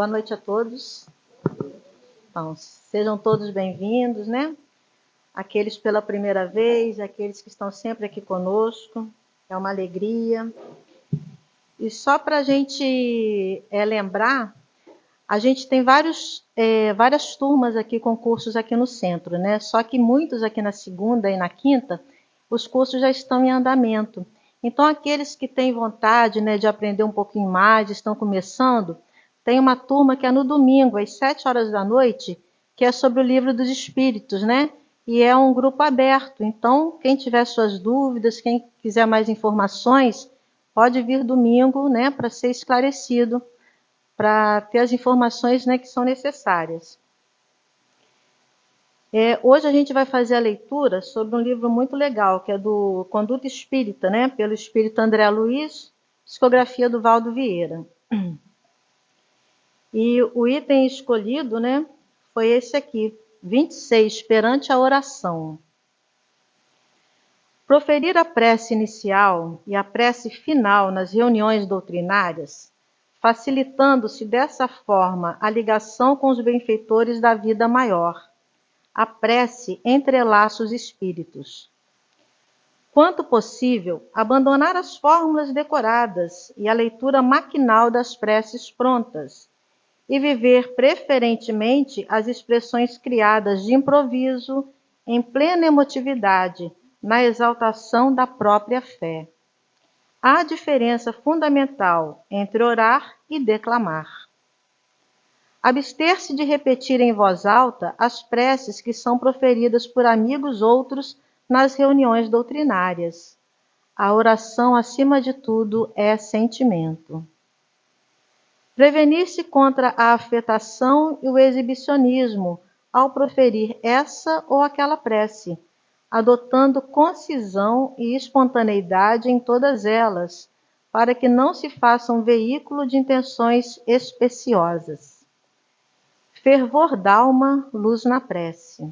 Boa noite a todos. Então, sejam todos bem-vindos, né? Aqueles pela primeira vez, aqueles que estão sempre aqui conosco. É uma alegria. E só para a gente lembrar, a gente tem várias turmas aqui com cursos aqui no centro, né? Só que muitos aqui na segunda e na quinta, os cursos já estão em andamento. Então, aqueles que têm vontade, né, de aprender um pouquinho mais, estão começando, tem uma turma que é no domingo, às 7 horas da noite, que é sobre o Livro dos Espíritos, né? E é um grupo aberto. Então, quem tiver suas dúvidas, quem quiser mais informações, pode vir domingo, né, para ser esclarecido, para ter as informações, né, que são necessárias. Hoje a gente vai fazer a leitura sobre um livro muito legal, que é do Conduta Espírita, né, pelo espírito André Luiz, psicografia do Valdo Vieira. E o item escolhido, né, foi esse aqui, 26, perante a oração. Proferir a prece inicial e a prece final nas reuniões doutrinárias, facilitando-se dessa forma a ligação com os benfeitores da vida maior. A prece entrelaça os espíritos. Quanto possível, abandonar as fórmulas decoradas e a leitura maquinal das preces prontas, e viver preferentemente as expressões criadas de improviso, em plena emotividade, na exaltação da própria fé. Há diferença fundamental entre orar e declamar. Abster-se de repetir em voz alta as preces que são proferidas por amigos outros nas reuniões doutrinárias. A oração, acima de tudo, é sentimento. Prevenir-se contra a afetação e o exibicionismo ao proferir essa ou aquela prece, adotando concisão e espontaneidade em todas elas, para que não se faça um veículo de intenções especiosas. Fervor d'alma, luz na prece.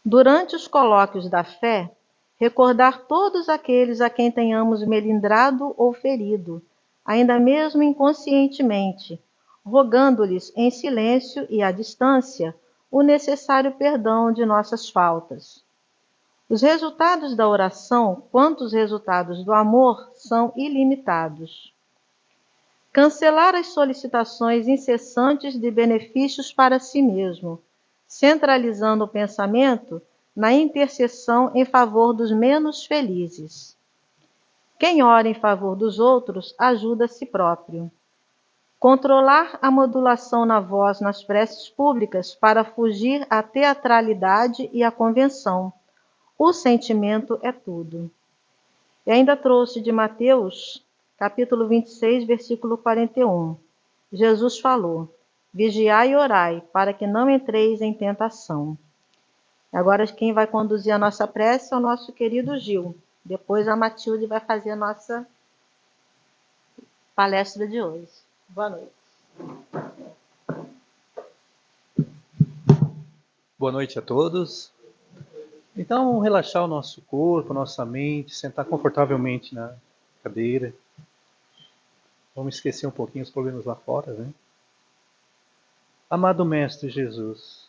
Durante os colóquios da fé, recordar todos aqueles a quem tenhamos melindrado ou ferido, ainda mesmo inconscientemente, rogando-lhes em silêncio e à distância o necessário perdão de nossas faltas. Os resultados da oração, quanto os resultados do amor, são ilimitados. Cancelar as solicitações incessantes de benefícios para si mesmo, centralizando o pensamento na intercessão em favor dos menos felizes. Quem ora em favor dos outros ajuda a si próprio. Controlar a modulação na voz nas preces públicas para fugir à teatralidade e à convenção. O sentimento é tudo. E ainda trouxe de Mateus, capítulo 26, versículo 41. Jesus falou: vigiai e orai, para que não entreis em tentação. Agora quem vai conduzir a nossa prece é o nosso querido Gil. Depois a Matilde vai fazer a nossa palestra de hoje. Boa noite. Boa noite a todos. Então, relaxar o nosso corpo, nossa mente, sentar confortavelmente na cadeira. Vamos esquecer um pouquinho os problemas lá fora, né? Amado Mestre Jesus,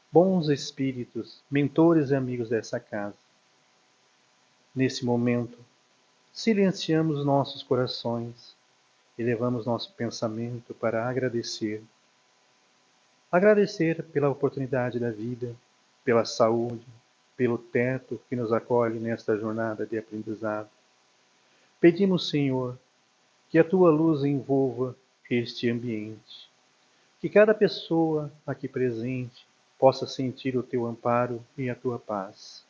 bons espíritos, mentores e amigos dessa casa, nesse momento, silenciamos nossos corações e levamos nosso pensamento para agradecer. Agradecer pela oportunidade da vida, pela saúde, pelo teto que nos acolhe nesta jornada de aprendizado. Pedimos, Senhor, que a Tua luz envolva este ambiente, que cada pessoa aqui presente possa sentir o Teu amparo e a Tua paz,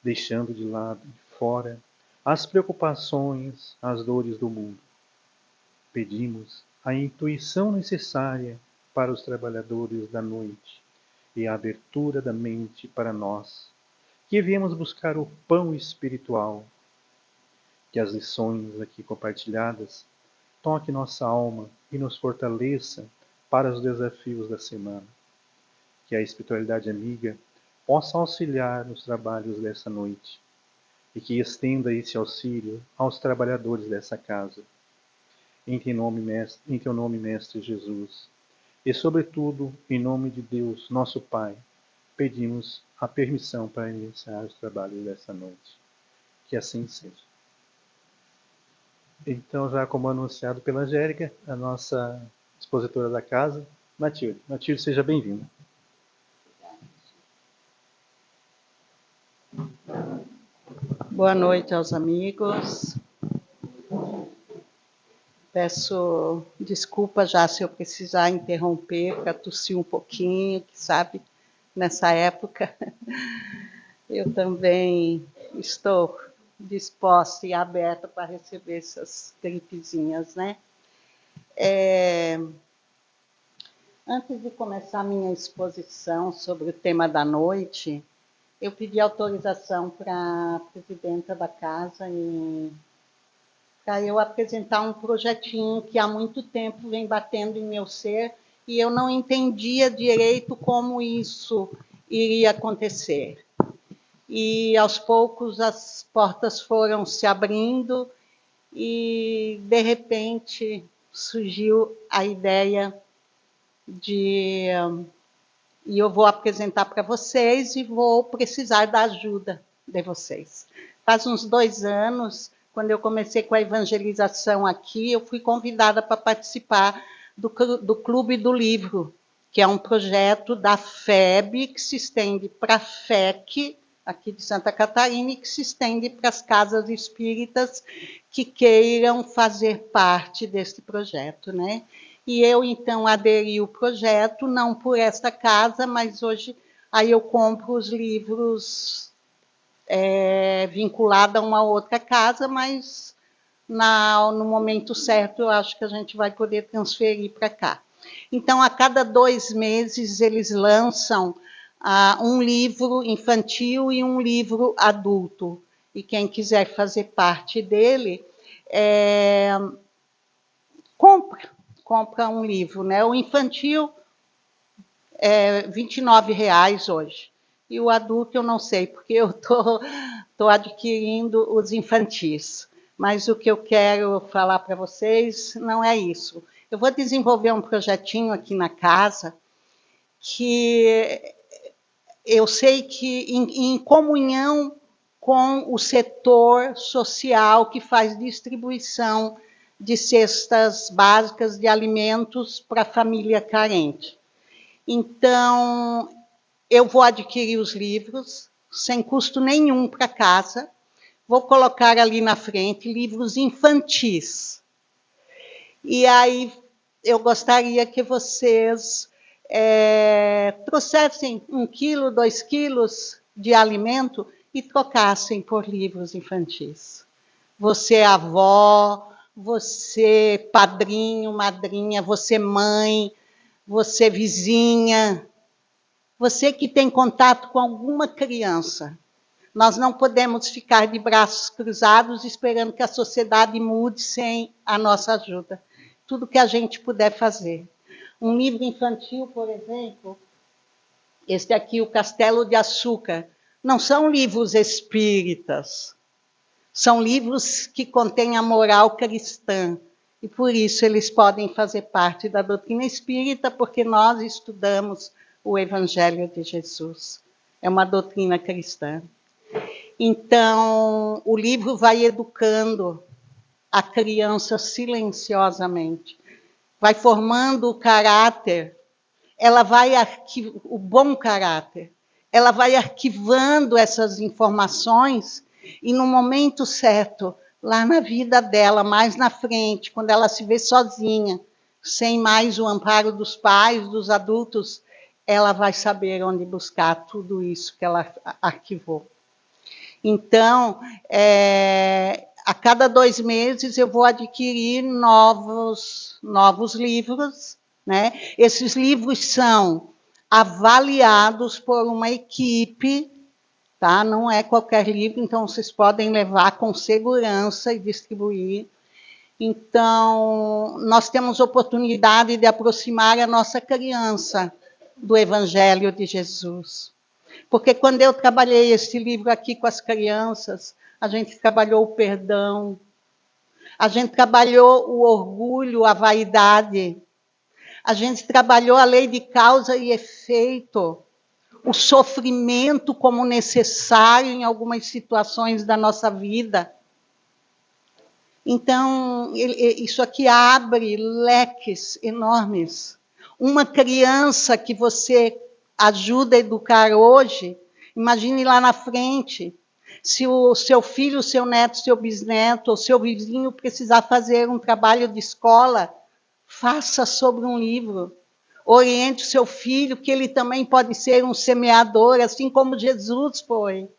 deixando de lado e fora as preocupações, as dores do mundo. Pedimos a intuição necessária para os trabalhadores da noite e a abertura da mente para nós, que viemos buscar o pão espiritual. Que as lições aqui compartilhadas toque nossa alma e nos fortaleça para os desafios da semana. Que a espiritualidade amiga possa auxiliar nos trabalhos dessa noite e que estenda esse auxílio aos trabalhadores dessa casa. em teu nome, Mestre Jesus. E, sobretudo, em nome de Deus, nosso Pai, pedimos a permissão para iniciar os trabalhos dessa noite. Que assim seja. Então, já como anunciado pela Angélica, a nossa expositora da casa, Matilde. Matilde, seja bem-vinda. Boa noite aos amigos. Peço desculpa já se eu precisar interromper para tossir um pouquinho, que sabe, nessa época eu também estou disposta e aberta para receber essas gripezinhas, né? Antes de começar a minha exposição sobre o tema da noite, eu pedi autorização para a presidenta da casa para eu apresentar um projetinho que há muito tempo vem batendo em meu ser e eu não entendia direito como isso iria acontecer. E, aos poucos, as portas foram se abrindo e, de repente, surgiu a ideia de... E eu vou apresentar para vocês e vou precisar da ajuda de vocês. Faz uns 2 anos, quando eu comecei com a evangelização aqui, eu fui convidada para participar do Clube do Livro, que é um projeto da FEB, que se estende para a FEC, aqui de Santa Catarina, e que se estende para as casas espíritas que queiram fazer parte deste projeto, né? E eu, então, aderi ao projeto, não por esta casa, mas hoje aí eu compro os livros vinculados a uma outra casa, mas no momento certo eu acho que a gente vai poder transferir para cá. Então, a cada 2 meses, eles lançam um livro infantil e um livro adulto. E quem quiser fazer parte dele, compra um livro, né? O infantil é R$ 29 hoje. E o adulto eu não sei, porque eu tô adquirindo os infantis. Mas o que eu quero falar para vocês não é isso. Eu vou desenvolver um projetinho aqui na casa que eu sei que em comunhão com o setor social que faz distribuição de cestas básicas de alimentos para a família carente. Então, eu vou adquirir os livros, sem custo nenhum para casa, vou colocar ali na frente livros infantis. E aí, eu gostaria que vocês trouxessem 1 quilo, 2 quilos de alimento e trocassem por livros infantis. Você avó, você padrinho, madrinha, você mãe, você vizinha, você que tem contato com alguma criança. Nós não podemos ficar de braços cruzados esperando que a sociedade mude sem a nossa ajuda. Tudo que a gente puder fazer. Um livro infantil, por exemplo, este aqui, O Castelo de Açúcar, não são livros espíritas, são livros que contêm a moral cristã, e por isso eles podem fazer parte da doutrina espírita, porque nós estudamos o Evangelho de Jesus. É uma doutrina cristã. Então, o livro vai educando a criança silenciosamente, vai formando o caráter, o bom caráter, ela vai arquivando essas informações e, no momento certo, lá na vida dela, mais na frente, quando ela se vê sozinha, sem mais o amparo dos pais, dos adultos, ela vai saber onde buscar tudo isso que ela arquivou. Então, a cada 2 meses eu vou adquirir novos livros, né? Esses livros são avaliados por uma equipe, tá? Não é qualquer livro, então vocês podem levar com segurança e distribuir. Então, nós temos oportunidade de aproximar a nossa criança do Evangelho de Jesus. Porque quando eu trabalhei esse livro aqui com as crianças, a gente trabalhou o perdão, A gente trabalhou o orgulho, a vaidade. A gente trabalhou a lei de causa e efeito, o sofrimento como necessário em algumas situações da nossa vida. Então, isso aqui abre leques enormes. Uma criança que você ajuda a educar hoje, imagine lá na frente, se o seu filho, o seu neto, o seu bisneto, ou seu vizinho precisar fazer um trabalho de escola, faça sobre um livro. Oriente o seu filho, que ele também pode ser um semeador, assim como Jesus foi.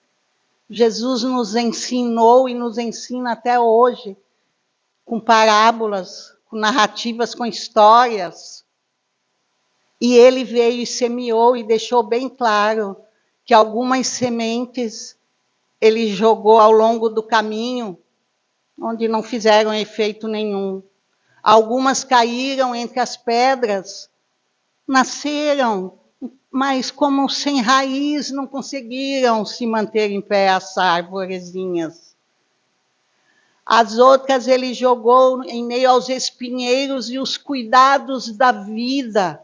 Jesus nos ensinou e nos ensina até hoje, com parábolas, com narrativas, com histórias. E ele veio e semeou e deixou bem claro que algumas sementes ele jogou ao longo do caminho, onde não fizeram efeito nenhum. Algumas caíram entre as pedras, nasceram, mas como sem raiz, não conseguiram se manter em pé as arvorezinhas. As outras ele jogou em meio aos espinheiros e os cuidados da vida.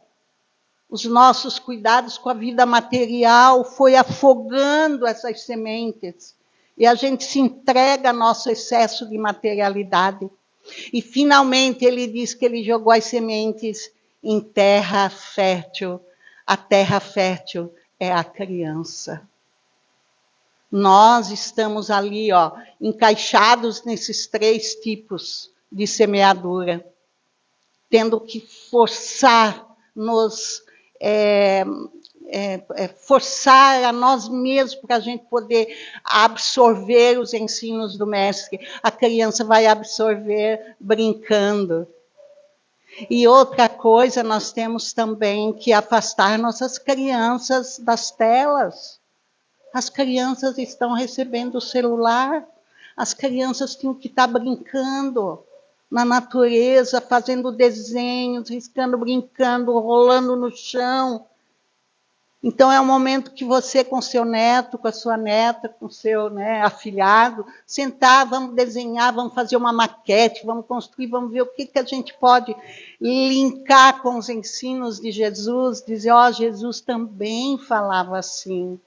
Os nossos cuidados com a vida material foi afogando essas sementes. E a gente se entrega ao nosso excesso de materialidade. E, finalmente, ele diz que ele jogou as sementes em terra fértil. A terra fértil é a criança. Nós estamos ali, encaixados nesses 3 tipos de semeadura, tendo que forçar a nós mesmos para a gente poder absorver os ensinos do mestre. A criança vai absorver brincando. E outra coisa, nós temos também que afastar nossas crianças das telas. As crianças estão recebendo o celular, as crianças tinham que estar brincando na natureza, fazendo desenhos, riscando, brincando, rolando no chão. Então, é um momento que você, com seu neto, com a sua neta, com seu afilhado, sentar, vamos desenhar, vamos fazer uma maquete, vamos construir, vamos ver o que a gente pode linkar com os ensinos de Jesus, dizer, Jesus também falava assim.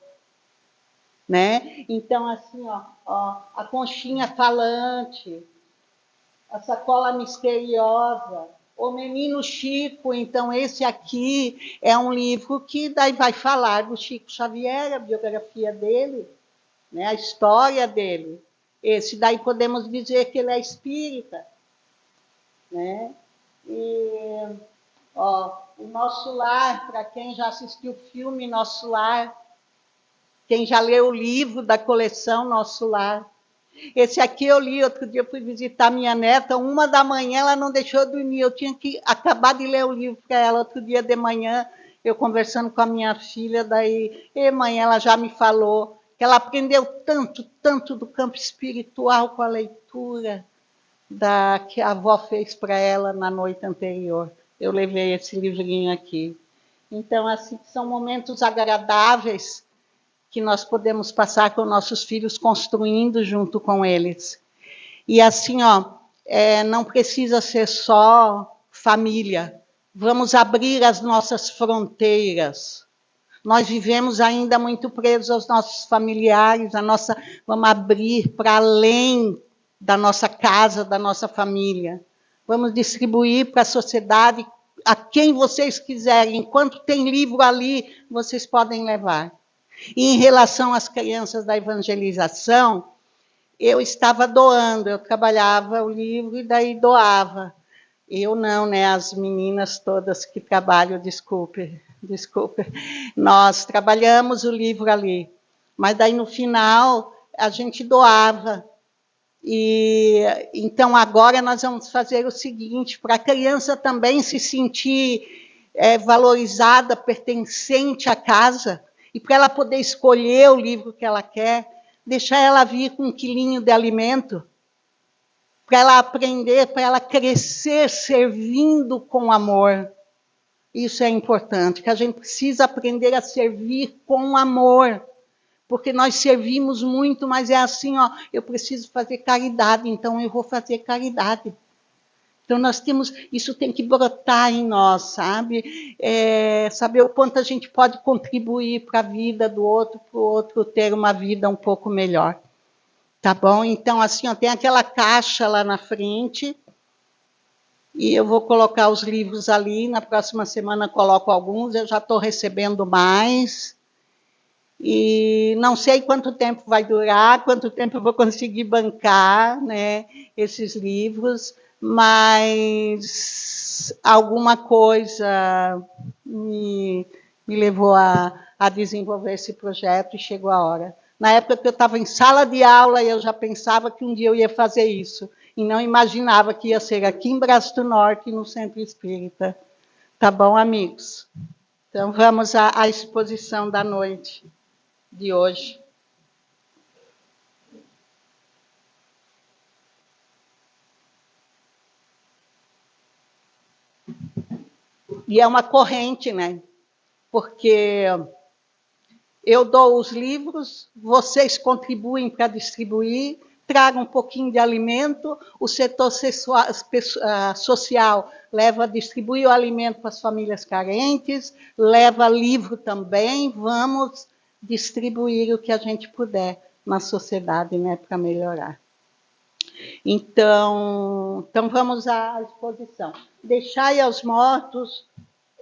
Né? Então, assim, a conchinha falante, a sacola misteriosa, o menino Chico. Então, esse aqui é um livro que daí vai falar do Chico Xavier, a biografia dele, né? A história dele. Esse daí podemos dizer que ele é espírita. Né? E, o Nosso Lar, para quem já assistiu o filme Nosso Lar, quem já leu o livro da coleção Nosso Lar. Esse aqui eu li, outro dia eu fui visitar minha neta, 1h ela não deixou dormir, eu tinha que acabar de ler o livro para ela. Outro dia de manhã, eu conversando com a minha filha, daí, mãe, ela já me falou que ela aprendeu tanto do campo espiritual com a leitura que a avó fez para ela na noite anterior. Eu levei esse livrinho aqui. Então, assim, são momentos agradáveis que nós podemos passar com nossos filhos, construindo junto com eles. E assim, não precisa ser só família. Vamos abrir as nossas fronteiras. Nós vivemos ainda muito presos aos nossos familiares, vamos abrir para além da nossa casa, da nossa família. Vamos distribuir para a sociedade a quem vocês quiserem. Enquanto tem livro ali, vocês podem levar. E em relação às crianças da evangelização, eu estava doando, eu trabalhava o livro e daí doava. Eu não, né? As meninas todas que trabalham, desculpe. Nós trabalhamos o livro ali, mas daí no final a gente doava. E então agora nós vamos fazer o seguinte, para a criança também se sentir valorizada, pertencente à casa, e para ela poder escolher o livro que ela quer, deixar ela vir com 1 quilinho de alimento, para ela aprender, para ela crescer servindo com amor. Isso é importante, que a gente precisa aprender a servir com amor, porque nós servimos muito, mas é assim, ó, eu preciso fazer caridade, então eu vou fazer caridade. Então, isso tem que brotar em nós, sabe? Saber o quanto a gente pode contribuir para a vida do outro, para o outro ter uma vida um pouco melhor. Tá bom? Então, assim, ó, tem aquela caixa lá na frente, e eu vou colocar os livros ali, na próxima semana coloco alguns, eu já estou recebendo mais, e não sei quanto tempo vai durar, quanto tempo eu vou conseguir bancar, né, esses livros, mas alguma coisa me levou a desenvolver esse projeto e chegou a hora. Na época que eu estava em sala de aula, eu já pensava que um dia eu ia fazer isso, e não imaginava que ia ser aqui em Braço do Norte, no Centro Espírita. Tá bom, amigos? Então, vamos à exposição da noite de hoje. E é uma corrente, né? Porque eu dou os livros, vocês contribuem para distribuir, tragam um pouquinho de alimento, o setor social leva a distribuir o alimento para as famílias carentes, leva livro também, vamos distribuir o que a gente puder na sociedade, né, para melhorar. Então vamos à exposição. Deixai aos mortos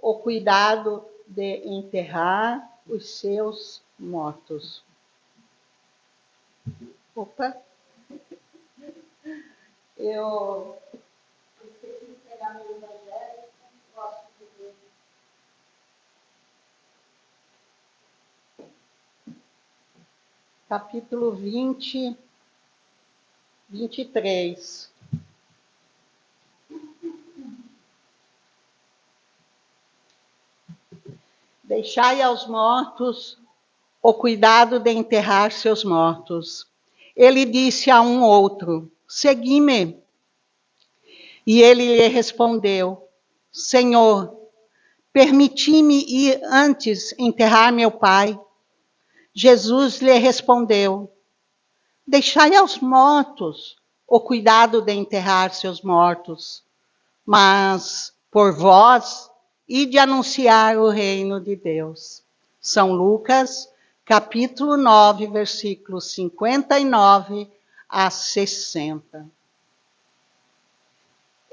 o cuidado de enterrar os seus mortos. Opa! Eu esqueci de pegar meu evangelho, não posso dizer. Capítulo 20, 23. Deixai aos mortos o cuidado de enterrar seus mortos. Ele disse a um outro: segui-me. E ele lhe respondeu: Senhor, permiti-me ir antes enterrar meu pai. Jesus lhe respondeu: deixai aos mortos o cuidado de enterrar seus mortos, mas por vós ide anunciar o reino de Deus. São Lucas, capítulo 9, versículos 59 a 60.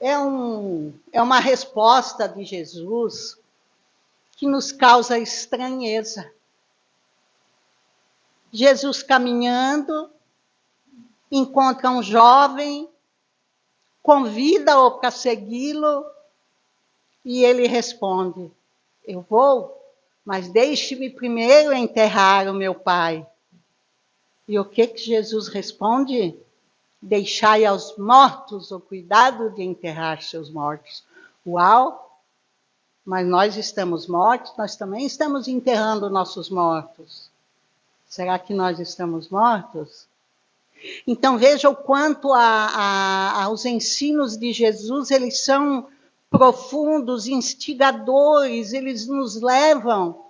É uma resposta de Jesus que nos causa estranheza. Jesus caminhando, encontra um jovem, convida-o para segui-lo, e ele responde: eu vou, mas deixe-me primeiro enterrar o meu pai. E o que Jesus responde? Deixai aos mortos o cuidado de enterrar seus mortos. Uau! Mas nós estamos mortos, nós também estamos enterrando nossos mortos. Será que nós estamos mortos? Então veja o quanto os ensinos de Jesus, eles são profundos, instigadores, eles nos levam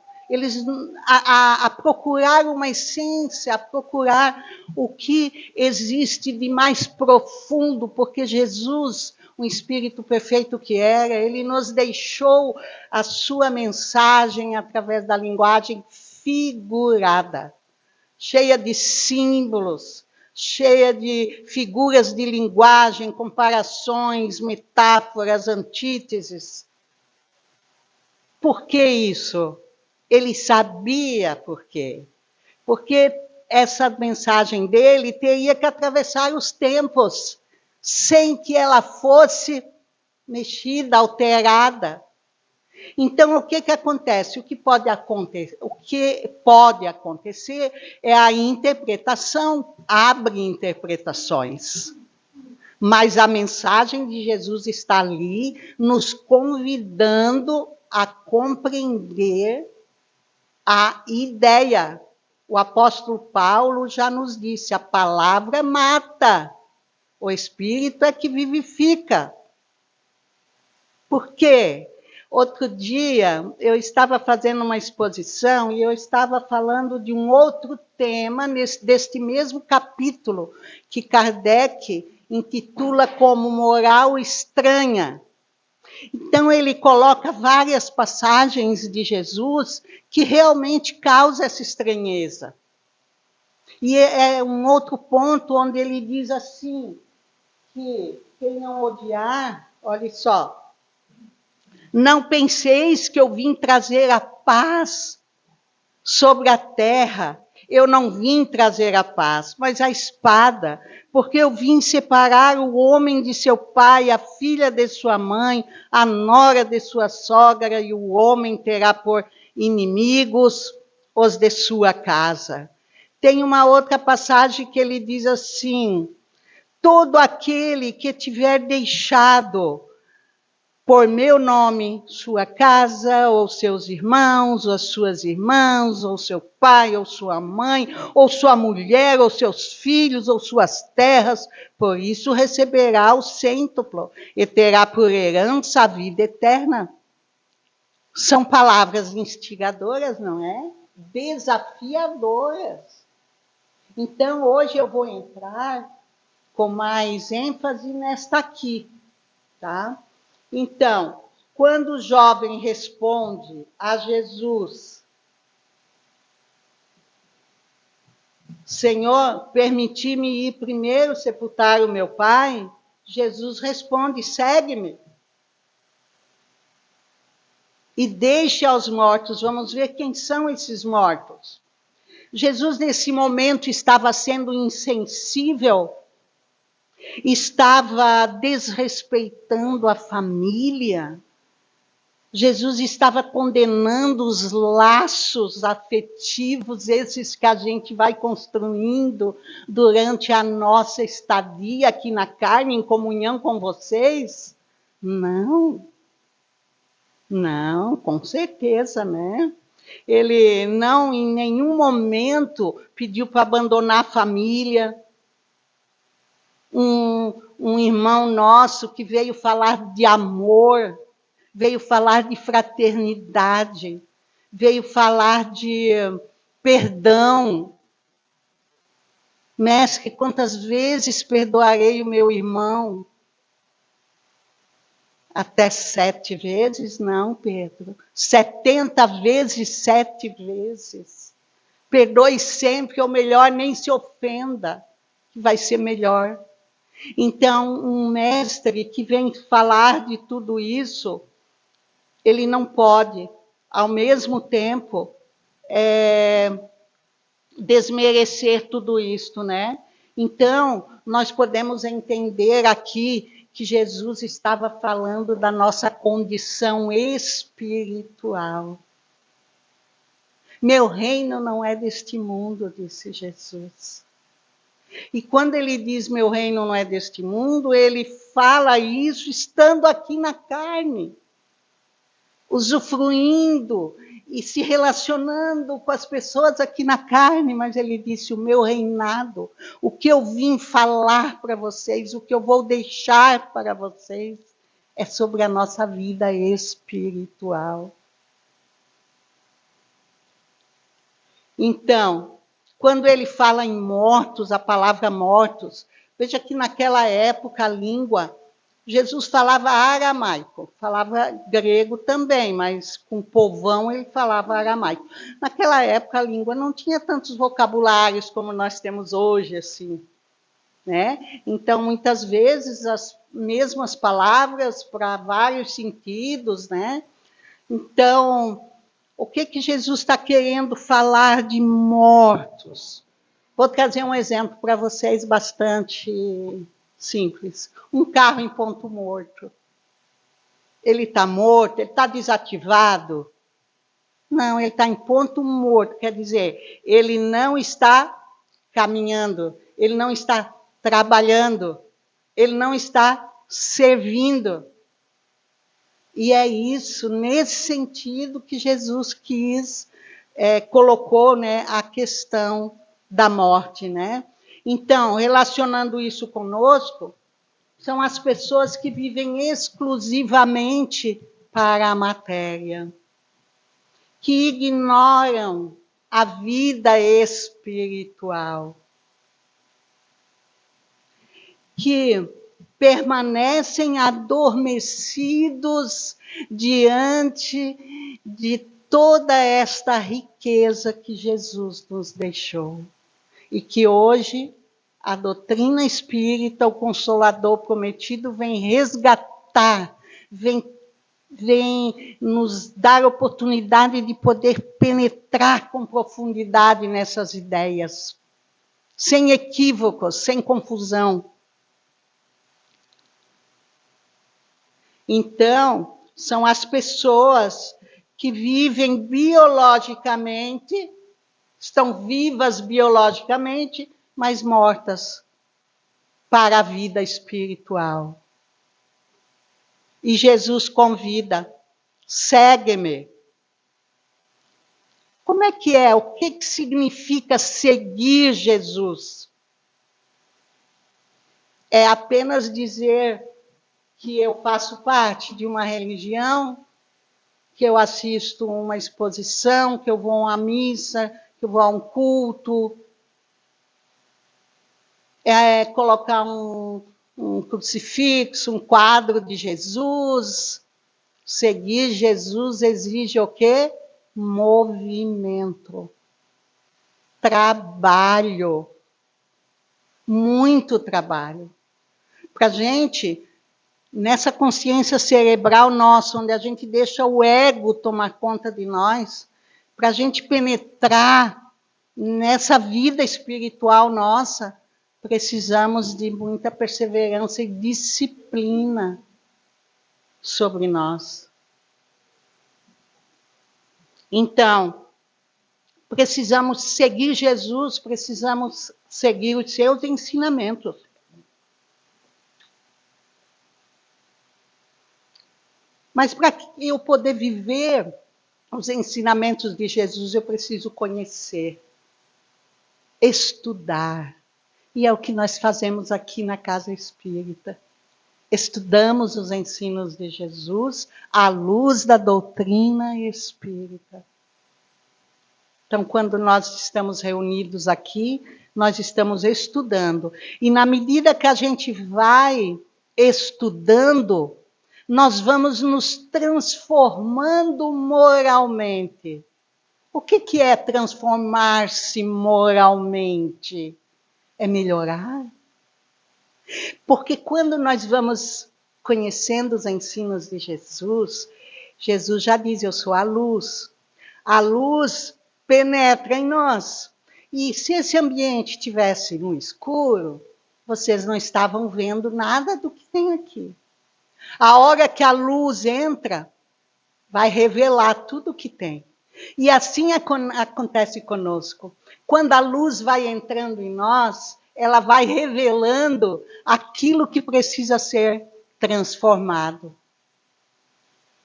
a procurar uma essência, a procurar o que existe de mais profundo, porque Jesus, o Espírito perfeito que era, ele nos deixou a sua mensagem através da linguagem figurada, cheia de símbolos, cheia de figuras de linguagem, comparações, metáforas, antíteses. Por que isso? Ele sabia por quê. Porque essa mensagem dele teria que atravessar os tempos, sem que ela fosse mexida, alterada. Então, o que acontece? O que pode acontecer é a interpretação, abre interpretações. Mas a mensagem de Jesus está ali, nos convidando a compreender a ideia. O apóstolo Paulo já nos disse: a palavra mata, o Espírito é que vivifica. Por quê? Outro dia, eu estava fazendo uma exposição e eu estava falando de um outro tema deste mesmo capítulo, que Kardec intitula como moral estranha. Então, ele coloca várias passagens de Jesus que realmente causam essa estranheza. E é um outro ponto onde ele diz assim, que quem não odiar, olha só, não penseis que eu vim trazer a paz sobre a terra. Eu não vim trazer a paz, mas a espada, porque eu vim separar o homem de seu pai, a filha de sua mãe, a nora de sua sogra, e o homem terá por inimigos os de sua casa. Tem uma outra passagem que ele diz assim: todo aquele que tiver deixado por meu nome sua casa, ou seus irmãos, ou as suas irmãs, ou seu pai, ou sua mãe, ou sua mulher, ou seus filhos, ou suas terras, por isso receberá o cêntuplo e terá por herança a vida eterna. São palavras instigadoras, não é? Desafiadoras. Então, hoje eu vou entrar com mais ênfase nesta aqui, tá? Então, quando o jovem responde a Jesus, Senhor, permiti-me ir primeiro sepultar o meu pai, Jesus responde, segue-me. E deixe aos mortos, vamos ver quem são esses mortos. Jesus, nesse momento, estava sendo insensível, estava desrespeitando a família. Jesus estava condenando os laços afetivos, esses que a gente vai construindo durante a nossa estadia aqui na carne, em comunhão com vocês? Não, com certeza, né? Ele não, em nenhum momento, pediu para abandonar a família. Um irmão nosso que veio falar de amor, veio falar de fraternidade, veio falar de perdão. Mestre, quantas vezes perdoarei o meu irmão? Até 7 vezes? Não, Pedro. 70 vezes, 7 vezes. Perdoe sempre, ou melhor, nem se ofenda, que vai ser melhor. Então, um mestre que vem falar de tudo isso, ele não pode, ao mesmo tempo, desmerecer tudo isto, né? Então, nós podemos entender aqui que Jesus estava falando da nossa condição espiritual. Meu reino não é deste mundo, disse Jesus. E quando ele diz meu reino não é deste mundo, ele fala isso estando aqui na carne, usufruindo e se relacionando com as pessoas aqui na carne, mas ele disse, o meu reinado, o que eu vim falar para vocês, o que eu vou deixar para vocês, é sobre a nossa vida espiritual. Então, quando ele fala em mortos, a palavra mortos, veja que naquela época a língua, Jesus falava aramaico, falava grego também, mas com povão ele falava aramaico. Naquela época a língua não tinha tantos vocabulários como nós temos hoje, assim, né? Então, muitas vezes, as mesmas palavras para vários sentidos, né? Então, o que Jesus está querendo falar de mortos? Vou trazer um exemplo para vocês bastante simples. Um carro em ponto morto. Ele está morto? Ele está desativado? Não, ele está em ponto morto. Quer dizer, ele não está caminhando, ele não está trabalhando, ele não está servindo. E é isso, nesse sentido, que Jesus colocou, né, a questão da morte, né? Então, relacionando isso conosco, são as pessoas que vivem exclusivamente para a matéria, que ignoram a vida espiritual, que permanecem adormecidos diante de toda esta riqueza que Jesus nos deixou. E que hoje a doutrina espírita, o Consolador prometido, vem resgatar, vem nos dar oportunidade de poder penetrar com profundidade nessas ideias, sem equívocos, sem confusão. Então, são as pessoas que vivem biologicamente, estão vivas biologicamente, mas mortas para a vida espiritual. E Jesus convida, segue-me. Como é que é? O que significa seguir Jesus? É apenas dizer que eu faço parte de uma religião, que eu assisto uma exposição, que eu vou a uma missa, que eu vou a um culto. É colocar um crucifixo, um quadro de Jesus. Seguir Jesus exige o quê? Movimento. Trabalho. Muito trabalho. Para a gente, nessa consciência cerebral nossa, onde a gente deixa o ego tomar conta de nós, para a gente penetrar nessa vida espiritual nossa, precisamos de muita perseverança e disciplina sobre nós. Então, precisamos seguir Jesus, precisamos seguir os seus ensinamentos. Mas para eu poder viver os ensinamentos de Jesus, eu preciso conhecer, estudar. E é o que nós fazemos aqui na Casa Espírita. Estudamos os ensinos de Jesus à luz da doutrina espírita. Então, quando nós estamos reunidos aqui, nós estamos estudando. E na medida que a gente vai estudando, nós vamos nos transformando moralmente. O que é transformar-se moralmente? É melhorar. Porque quando nós vamos conhecendo os ensinos de Jesus, Jesus já diz, eu sou a luz. A luz penetra em nós. E se esse ambiente estivesse no escuro, vocês não estavam vendo nada do que tem aqui. A hora que a luz entra, vai revelar tudo o que tem. E assim acontece conosco. Quando a luz vai entrando em nós, ela vai revelando aquilo que precisa ser transformado,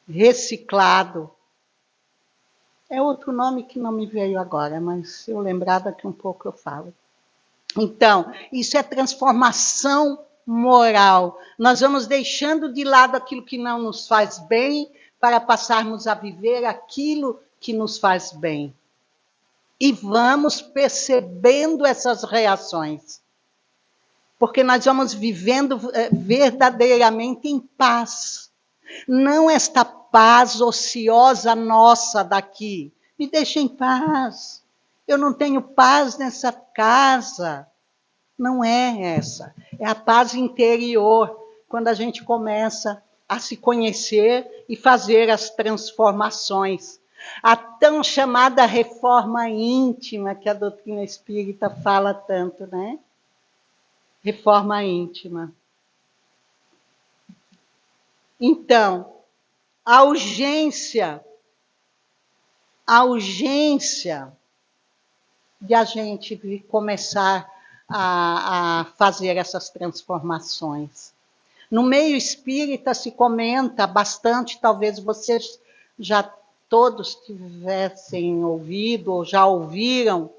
reciclado. É outro nome que não me veio agora, mas se eu lembrar daqui um pouco eu falo. Então, isso é transformação moral. Nós vamos deixando de lado aquilo que não nos faz bem para passarmos a viver aquilo que nos faz bem. E vamos percebendo essas reações. Porque nós vamos vivendo verdadeiramente em paz. Não esta paz ociosa nossa daqui. Me deixa em paz. Eu não tenho paz nessa casa. Não é essa. É a paz interior, quando a gente começa a se conhecer e fazer as transformações. A tão chamada reforma íntima, que a doutrina espírita fala tanto, né? Reforma íntima. Então, a urgência de a gente começar a fazer essas transformações. No meio espírita se comenta bastante, talvez vocês já todos tivessem ouvido ou já ouviram,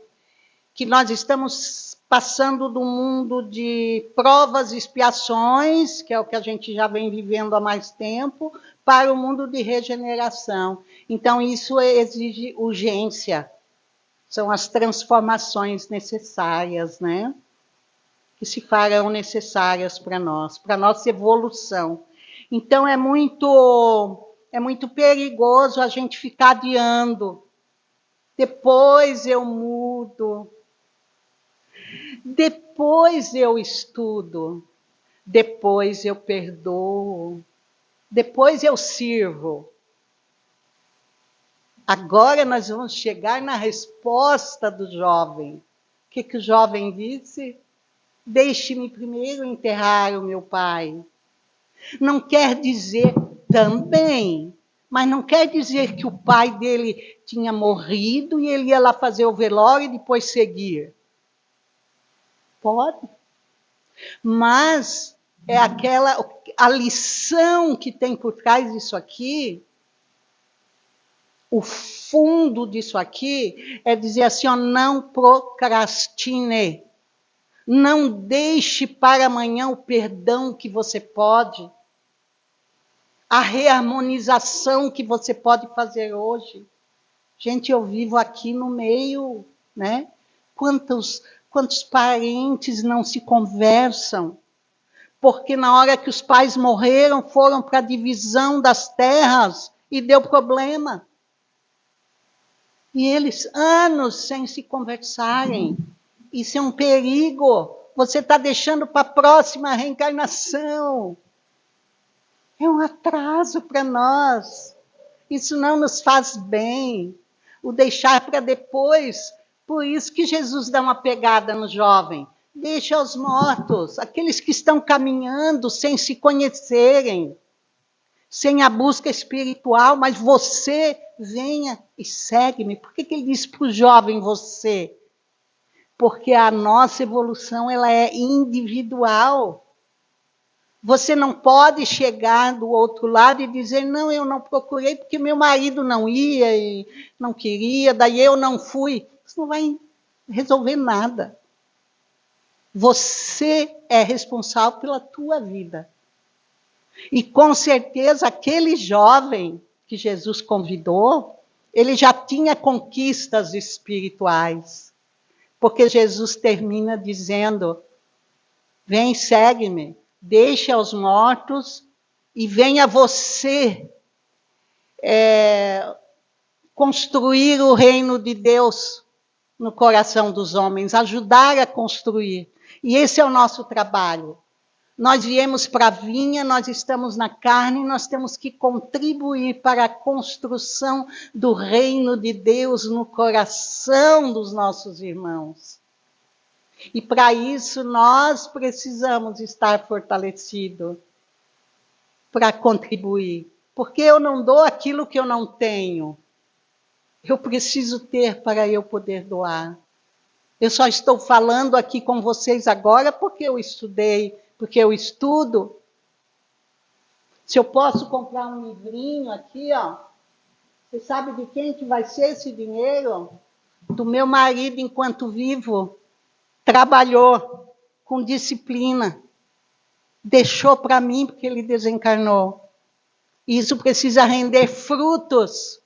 que nós estamos passando do mundo de provas e expiações, que é o que a gente já vem vivendo há mais tempo, para o mundo de regeneração. Então, isso exige urgência. São as transformações necessárias, né? Que se farão necessárias para nossa evolução. Então, é muito perigoso a gente ficar adiando. Depois eu mudo. Depois eu estudo. Depois eu perdoo. Depois eu sirvo. Agora nós vamos chegar na resposta do jovem. O que o jovem disse? Deixe-me primeiro enterrar o meu pai. Não quer dizer também, mas não quer dizer que o pai dele tinha morrido e ele ia lá fazer o velório e depois seguir. Pode. Mas é a lição que tem por trás disso aqui, o fundo disso aqui é dizer assim, ó, não procrastine. Não deixe para amanhã o perdão que você pode, a reharmonização que você pode fazer hoje. Gente, eu vivo aqui no meio, né? Quantos parentes não se conversam? Porque na hora que os pais morreram, foram para a divisão das terras e deu problema. E eles, anos sem se conversarem. Isso é um perigo. Você está deixando para a próxima reencarnação. É um atraso para nós. Isso não nos faz bem. O deixar para depois. Por isso que Jesus dá uma pegada no jovem. Deixa os mortos, aqueles que estão caminhando sem se conhecerem, sem a busca espiritual, mas você venha e segue-me. Por que ele diz para o jovem você? Porque a nossa evolução ela é individual. Você não pode chegar do outro lado e dizer, não, eu não procurei porque meu marido não ia e não queria, daí eu não fui. Isso não vai resolver nada. Você é responsável pela tua vida. E com certeza aquele jovem que Jesus convidou, ele já tinha conquistas espirituais. Porque Jesus termina dizendo, vem, segue-me, deixa os mortos e venha você construir o reino de Deus no coração dos homens, ajudar a construir. E esse é o nosso trabalho. Nós viemos para a vinha, nós estamos na carne, nós temos que contribuir para a construção do reino de Deus no coração dos nossos irmãos. E para isso nós precisamos estar fortalecidos para contribuir. Porque eu não dou aquilo que eu não tenho. Eu preciso ter para eu poder doar. Eu só estou falando aqui com vocês agora porque eu estudei, porque eu estudo. Se eu posso comprar um livrinho aqui, ó, você sabe de quem que vai ser esse dinheiro? Do meu marido enquanto vivo. Trabalhou com disciplina. Deixou para mim porque ele desencarnou. E isso precisa render frutos.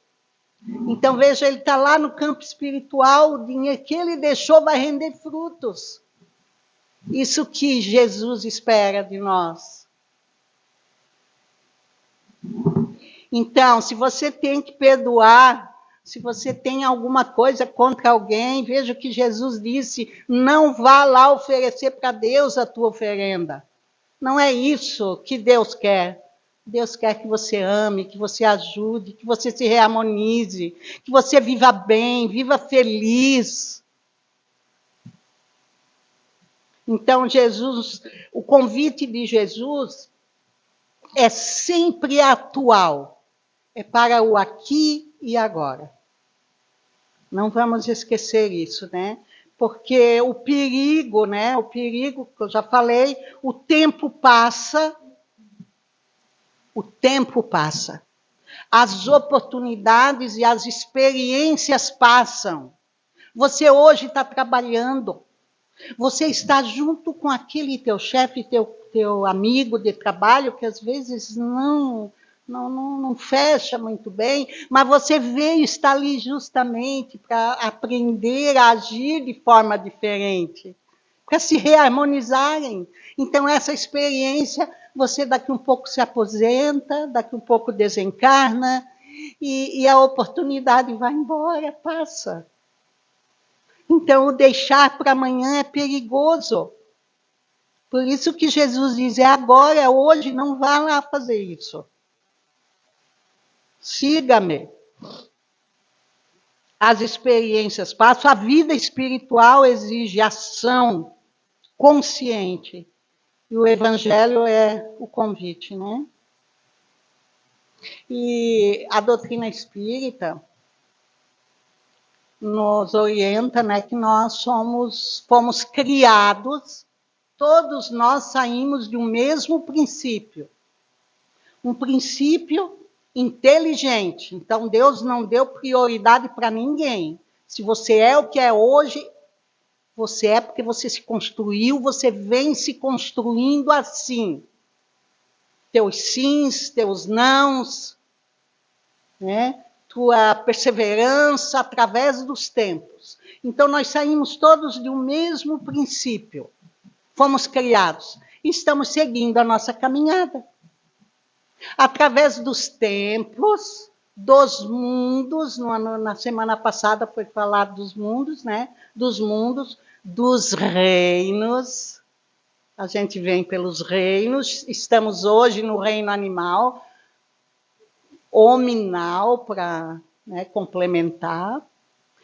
Então, veja, ele está lá no campo espiritual, o dinheiro que ele deixou vai render frutos. Isso que Jesus espera de nós. Então, se você tem que perdoar, se você tem alguma coisa contra alguém, veja o que Jesus disse, não vá lá oferecer para Deus a tua oferenda. Não é isso que Deus quer. Deus quer que você ame, que você ajude, que você se reharmonize, que você viva bem, viva feliz. Então, Jesus, o convite de Jesus é sempre atual. É para o aqui e agora. Não vamos esquecer isso, né? Porque o perigo, né? O perigo, que eu já falei, o tempo passa. O tempo passa. As oportunidades e as experiências passam. Você hoje está trabalhando. Você está junto com aquele teu chefe, teu amigo de trabalho, que às vezes não fecha muito bem, mas você veio estar ali justamente para aprender a agir de forma diferente, para se reharmonizarem. Então, essa experiência, você daqui um pouco se aposenta, daqui um pouco desencarna, e a oportunidade vai embora, passa. Então, o deixar para amanhã é perigoso. Por isso que Jesus diz, é agora, é hoje, não vá lá fazer isso. Siga-me. As experiências passam, a vida espiritual exige ação consciente. E o Evangelho é o convite, né? E a doutrina espírita nos orienta, né, que nós fomos criados, todos nós saímos de um mesmo princípio. Um princípio inteligente. Então, Deus não deu prioridade para ninguém. Se você é o que é hoje, você é porque você se construiu, você vem se construindo assim. Teus sims, teus nãos, né? Tua perseverança através dos tempos. Então, nós saímos todos de um mesmo princípio. Fomos criados. E estamos seguindo a nossa caminhada. Através dos tempos, dos mundos, na semana passada foi falado dos mundos, né? Dos mundos, dos reinos. A gente vem pelos reinos, estamos hoje no reino animal, hominal, para, né, complementar,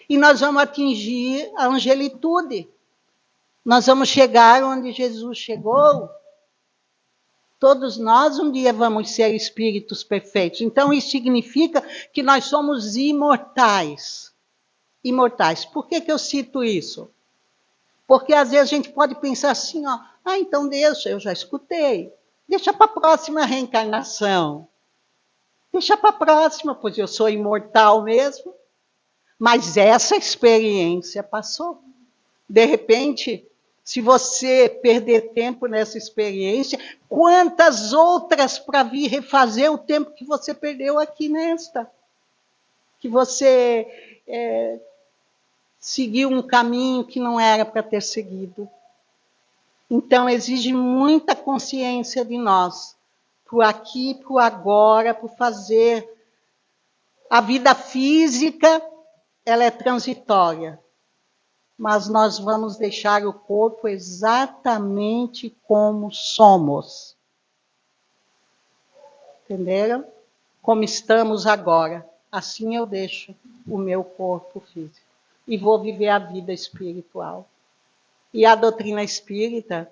e nós vamos atingir a angelitude. Nós vamos chegar onde Jesus chegou. Todos nós um dia vamos ser espíritos perfeitos. Então, isso significa que nós somos imortais. Imortais. Por que eu cito isso? Porque às vezes a gente pode pensar assim, ó, então deixa, eu já escutei. Deixa para a próxima reencarnação. Deixa para a próxima, pois eu sou imortal mesmo. Mas essa experiência passou. De repente, se você perder tempo nessa experiência, quantas outras para vir refazer o tempo que você perdeu aqui nesta? Que você seguiu um caminho que não era para ter seguido. Então, exige muita consciência de nós, para o aqui, para o agora, para fazer. A vida física, ela é transitória. Mas nós vamos deixar o corpo exatamente como somos. Entenderam? Como estamos agora. Assim eu deixo o meu corpo físico. E vou viver a vida espiritual. E a doutrina espírita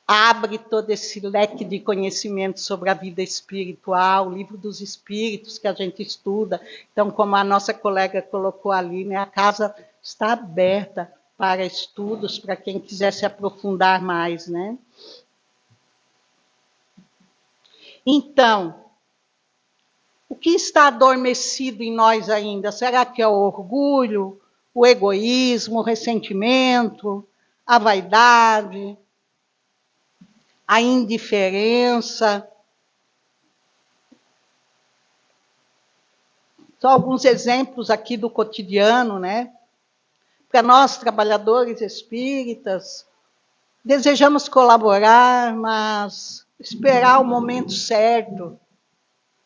abre todo esse leque de conhecimento sobre a vida espiritual, o livro dos espíritos que a gente estuda. Então, como a nossa colega colocou ali, né, a casa está aberta para estudos, para quem quiser se aprofundar mais, né? Então, o que está adormecido em nós ainda? Será que é o orgulho, o egoísmo, o ressentimento, a vaidade, a indiferença? Só alguns exemplos aqui do cotidiano, né? Para nós, trabalhadores espíritas, desejamos colaborar, mas esperar o momento certo.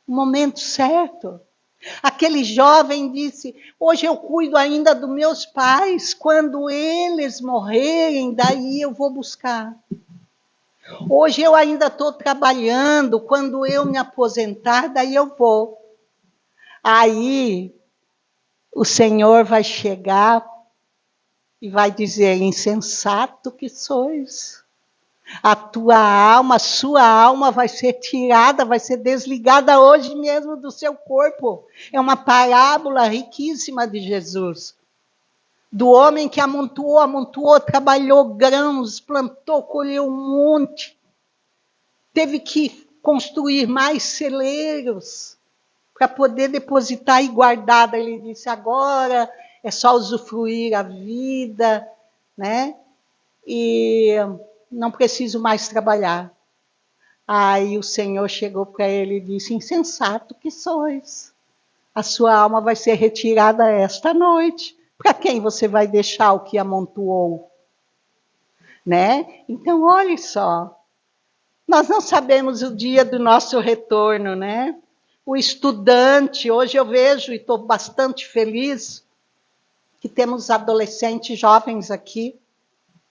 O momento certo. Aquele jovem disse, hoje eu cuido ainda dos meus pais, quando eles morrerem, daí eu vou buscar. Hoje eu ainda estou trabalhando, quando eu me aposentar, daí eu vou. Aí o Senhor vai chegar e vai dizer, insensato que sois. A tua alma, a sua alma vai ser tirada, vai ser desligada hoje mesmo do seu corpo. É uma parábola riquíssima de Jesus. Do homem que amontoou, trabalhou grãos, plantou, colheu um monte. Teve que construir mais celeiros para poder depositar e guardar. Ele disse, agora é só usufruir a vida, né? E não preciso mais trabalhar. Aí o Senhor chegou para ele e disse: insensato que sois. A sua alma vai ser retirada esta noite. Para quem você vai deixar o que amontoou? Né? Então, olhe só. Nós não sabemos o dia do nosso retorno, né? O estudante, hoje eu vejo e estou bastante feliz que temos adolescentes jovens aqui,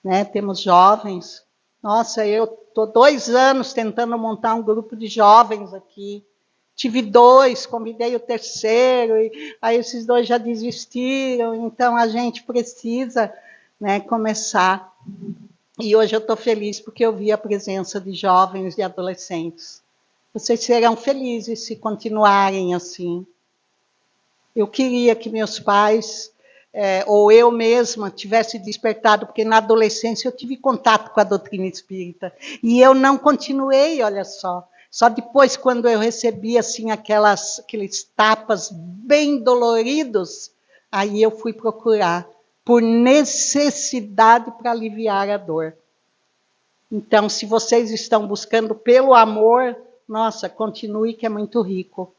né? Temos jovens. Nossa, eu estou 2 anos tentando montar um grupo de jovens aqui. Tive 2, convidei o terceiro, e aí esses 2 já desistiram. Então a gente precisa, né, começar. E hoje eu estou feliz porque eu vi a presença de jovens e adolescentes. Vocês serão felizes se continuarem assim. Eu queria que meus pais, ou eu mesma, tivesse despertado, porque na adolescência eu tive contato com a doutrina espírita. E eu não continuei, olha só. Só depois, quando eu recebi assim, aqueles tapas bem doloridos, aí eu fui procurar, por necessidade para aliviar a dor. Então, se vocês estão buscando pelo amor, nossa, continue que é muito rico.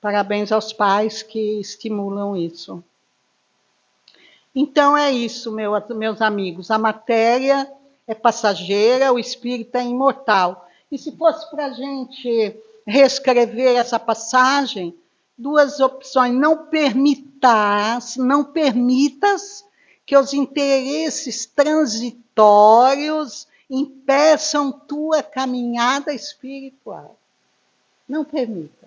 Parabéns aos pais que estimulam isso. Então é isso, meus amigos. A matéria é passageira, o espírito é imortal. E se fosse para a gente reescrever essa passagem, 2 opções. Não permitas que os interesses transitórios impeçam tua caminhada espiritual. Não permita.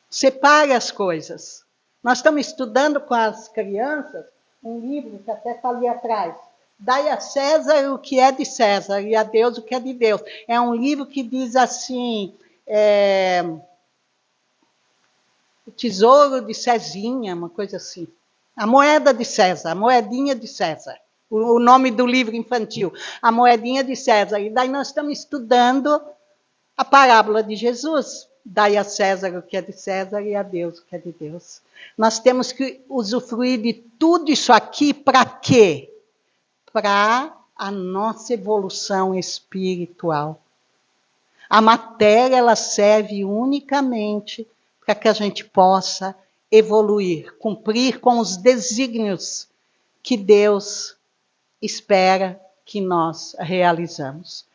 Separe as coisas. Nós estamos estudando com as crianças um livro que até está ali atrás. Dai a César o que é de César e a Deus o que é de Deus. É um livro que diz assim, o tesouro de Cezinha, uma coisa assim. A moeda de César, a moedinha de César. O nome do livro infantil, a moedinha de César. E daí nós estamos estudando a parábola de Jesus. Dai a César o que é de César e a Deus o que é de Deus. Nós temos que usufruir de tudo isso aqui para quê? Para a nossa evolução espiritual. A matéria ela serve unicamente para que a gente possa evoluir, cumprir com os desígnios que Deus espera que nós realizamos.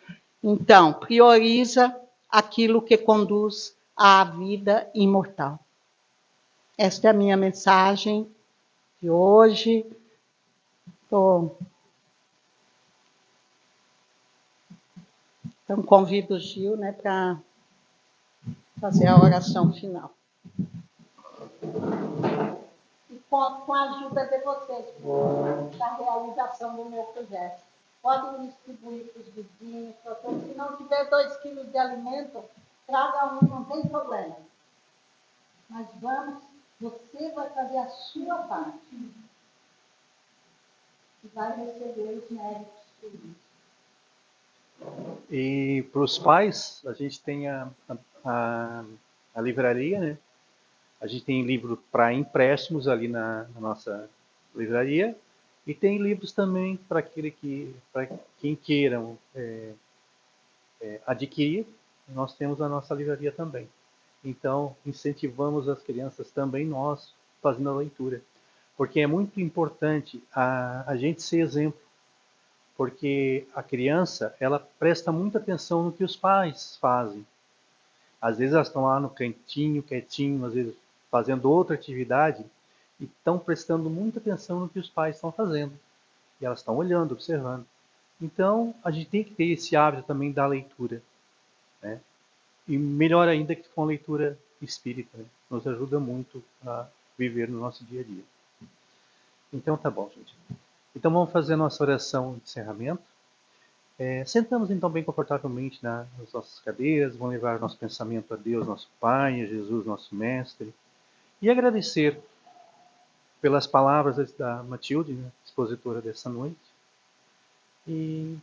Então, prioriza aquilo que conduz à vida imortal. Esta é a minha mensagem de hoje. Então, convido o Gil, né, para fazer a oração final. E conto com a ajuda de vocês para a realização do meu projeto. Podem distribuir para os vizinhos, se não tiver 2 quilos de alimento, traga um, não tem problema. Mas você vai fazer a sua parte. E vai receber os méritos por isso. E para os pais, a gente tem a livraria, né? A gente tem livro para empréstimos ali na nossa livraria e tem livros também para quem queiram adquirir. Nós temos a nossa livraria também. Então, incentivamos as crianças também nós fazendo a leitura, porque é muito importante a gente ser exemplo. Porque a criança, ela presta muita atenção no que os pais fazem. Às vezes elas estão lá no cantinho, quietinho, às vezes fazendo outra atividade, e estão prestando muita atenção no que os pais estão fazendo. E elas estão olhando, observando. Então, a gente tem que ter esse hábito também da leitura. Né? E melhor ainda que com a leitura espírita. Né? Nos ajuda muito a viver no nosso dia a dia. Então, tá bom, gente. Então vamos fazer a nossa oração de encerramento. Sentamos então bem confortavelmente nas nossas cadeiras, vamos levar nosso pensamento a Deus, nosso Pai, a Jesus, nosso Mestre, e agradecer pelas palavras da Matilde, né, expositora dessa noite, e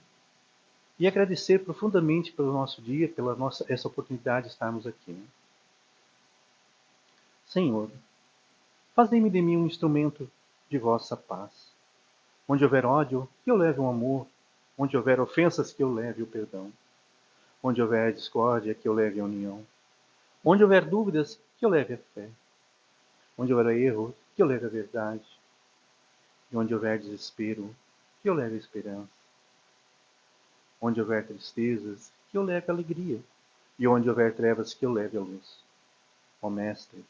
agradecer profundamente pelo nosso dia, essa oportunidade de estarmos aqui. Né? Senhor, fazei-me de mim um instrumento de vossa paz. Onde houver ódio, que eu leve o amor. Onde houver ofensas, que eu leve o perdão. Onde houver discórdia, que eu leve a união. Onde houver dúvidas, que eu leve a fé. Onde houver erro, que eu leve a verdade. E onde houver desespero, que eu leve a esperança. Onde houver tristezas, que eu leve a alegria. E onde houver trevas, que eu leve a luz. Ó Mestre,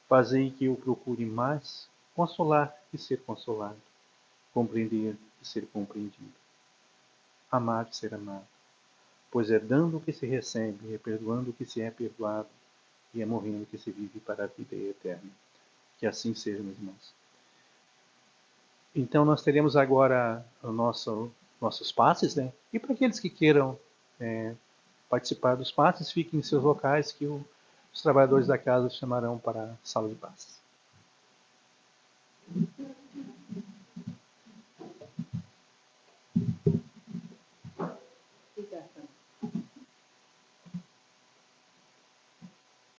fazei que eu procure mais consolar que ser consolado, compreender que ser compreendido, amar que ser amado, pois é dando que se recebe, é perdoando que se é perdoado, e é morrendo que se vive para a vida eterna. Que assim seja, meus irmãos. Então nós teremos agora nossos passes, né? E para aqueles que queiram participar dos passes, fiquem em seus locais que os trabalhadores da casa chamarão para a sala de passes.